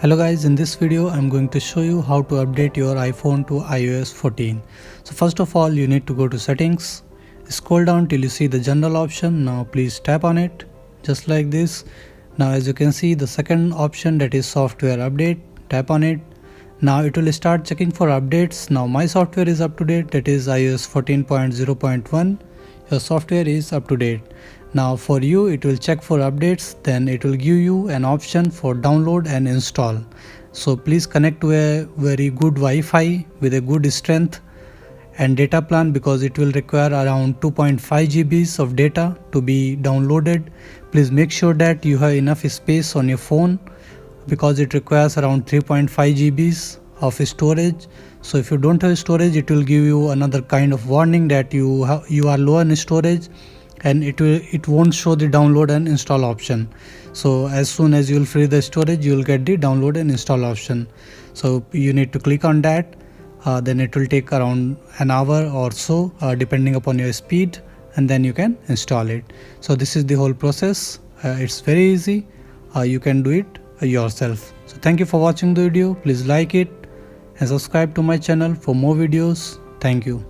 Hello guys, in this video I'm going to show you how to update your iPhone to iOS 14. So first of all you need to go to settings, scroll down till you see the general option. Now please tap on it just like this. Now as you can see the second option, that is software update, tap on it. Now it will start checking for updates. Now my software is up to date, that is iOS 14.0.1. Your software is up to date. Now for you it will check for updates, then it will give you an option for download and install. So please connect to a very good Wi-Fi with a good strength and data plan, because it will require around 2.5 GBs of data to be downloaded. Please make sure that you have enough space on your phone, because it requires around 3.5 GBs of storage. So if you don't have storage, it will give you another kind of warning that you are low on storage, and it won't show the download and install option. So as soon as you will free the storage, you will get the download and install option. So you need to click on that. Then it will take around an hour or so depending upon your speed, and then you can install it. So this is the whole process. It's very easy. You can do it yourself. So thank you for watching the video. Please like it and subscribe to my channel for more videos. Thank you.